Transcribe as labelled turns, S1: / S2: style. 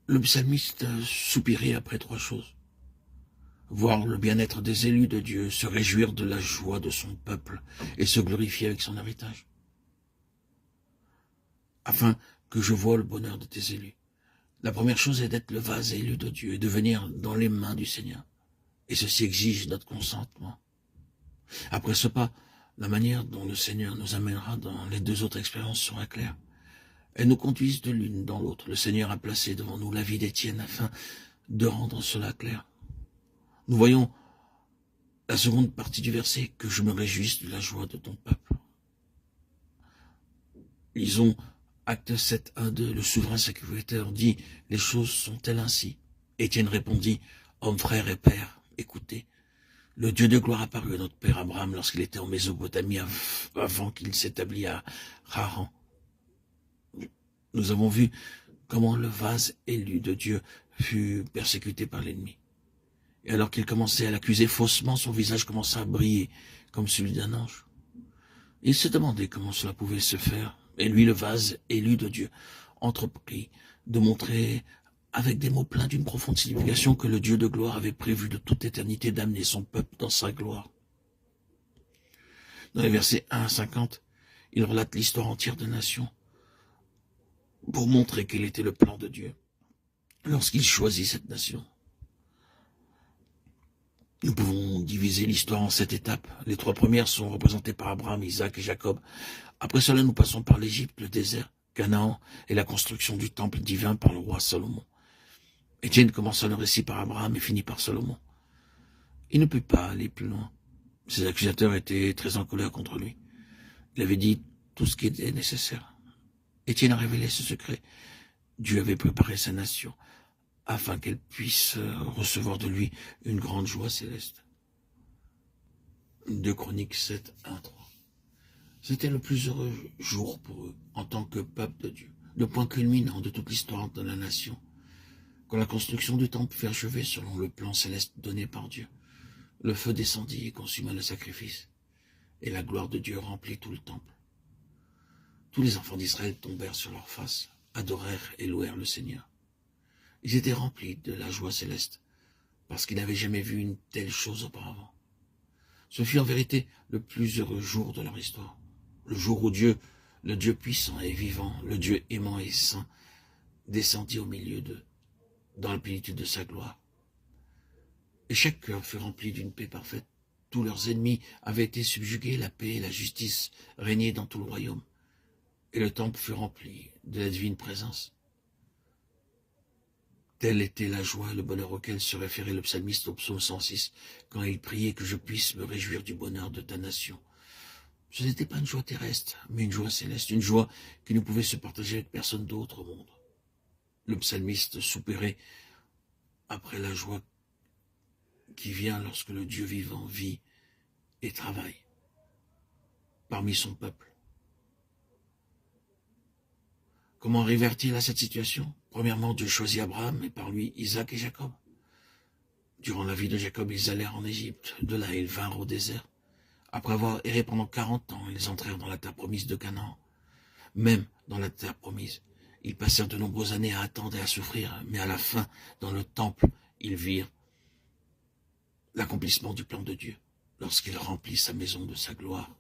S1: Le psalmiste soupirait après trois choses. Voir le bien-être des élus de Dieu, se réjouir de la joie de son peuple et se glorifier avec son héritage. Afin que je voie le bonheur de tes élus. La première chose est d'être le vase élu de Dieu et de venir dans les mains du Seigneur. Et ceci exige notre consentement. Après ce pas, la manière dont le Seigneur nous amènera dans les deux autres expériences sera claire. Elles nous conduisent de l'une dans l'autre. Le Seigneur a placé devant nous la vie d'Étienne afin de rendre cela clair. Nous voyons la seconde partie du verset, que je me réjouisse de la joie de ton peuple. Lisons Acte 7, 1, 2, le souverain sacrificateur dit, les choses sont-elles ainsi? Étienne répondit, homme, frère et père, écoutez, le Dieu de gloire apparut à notre père Abraham lorsqu'il était en Mésopotamie avant qu'il s'établît à Haran. Nous avons vu comment le vase élu de Dieu fut persécuté par l'ennemi. Et alors qu'il commençait à l'accuser faussement, son visage commença à briller comme celui d'un ange. Il se demandait comment cela pouvait se faire. Et lui, le vase élu de Dieu, entreprit de montrer avec des mots pleins d'une profonde signification que le Dieu de gloire avait prévu de toute éternité d'amener son peuple dans sa gloire. Dans les versets 1 à 50, il relate l'histoire entière de nations pour montrer quel était le plan de Dieu lorsqu'il choisit cette nation. Nous pouvons diviser l'histoire en 7 étapes. Les 3 premières sont représentées par Abraham, Isaac et Jacob. Après cela, nous passons par l'Égypte, le désert, Canaan et la construction du temple divin par le roi Salomon. Étienne commença le récit par Abraham et finit par Salomon. Il ne put pas aller plus loin. Ses accusateurs étaient très en colère contre lui. Il avait dit tout ce qui était nécessaire. Étienne a révélé ce secret. Dieu avait préparé sa nation afin qu'elle puisse recevoir de lui une grande joie céleste. 2 Chroniques 7, 1, 3. C'était le plus heureux jour pour eux, en tant que peuple de Dieu, le point culminant de toute l'histoire de la nation. Quand la construction du temple fut achevée selon le plan céleste donné par Dieu, le feu descendit et consuma le sacrifice, et la gloire de Dieu remplit tout le temple. Tous les enfants d'Israël tombèrent sur leurs faces, adorèrent et louèrent le Seigneur. Ils étaient remplis de la joie céleste, parce qu'ils n'avaient jamais vu une telle chose auparavant. Ce fut en vérité le plus heureux jour de leur histoire, le jour où Dieu, le Dieu puissant et vivant, le Dieu aimant et saint, descendit au milieu d'eux, dans la plénitude de sa gloire. Et chaque cœur fut rempli d'une paix parfaite. Tous leurs ennemis avaient été subjugués, la paix et la justice régnaient dans tout le royaume. Et le temple fut rempli de la divine présence. Telle était la joie et le bonheur auquel se référait le psalmiste au psaume 106, quand il priait que je puisse me réjouir du bonheur de ta nation. Ce n'était pas une joie terrestre, mais une joie céleste, une joie qui ne pouvait se partager avec personne d'autre au monde. Le psalmiste soupirait après la joie qui vient lorsque le Dieu vivant vit et travaille parmi son peuple. Comment arrivèrent-ils à cette situation? Premièrement, Dieu choisit Abraham et par lui Isaac et Jacob. Durant la vie de Jacob, ils allèrent en Égypte. De là, ils vinrent au désert. Après avoir erré pendant 40 ans, ils entrèrent dans la terre promise de Canaan. Même dans la terre promise, ils passèrent de nombreuses années à attendre et à souffrir, mais à la fin, dans le temple, ils virent l'accomplissement du plan de Dieu, lorsqu'il remplit sa maison de sa gloire.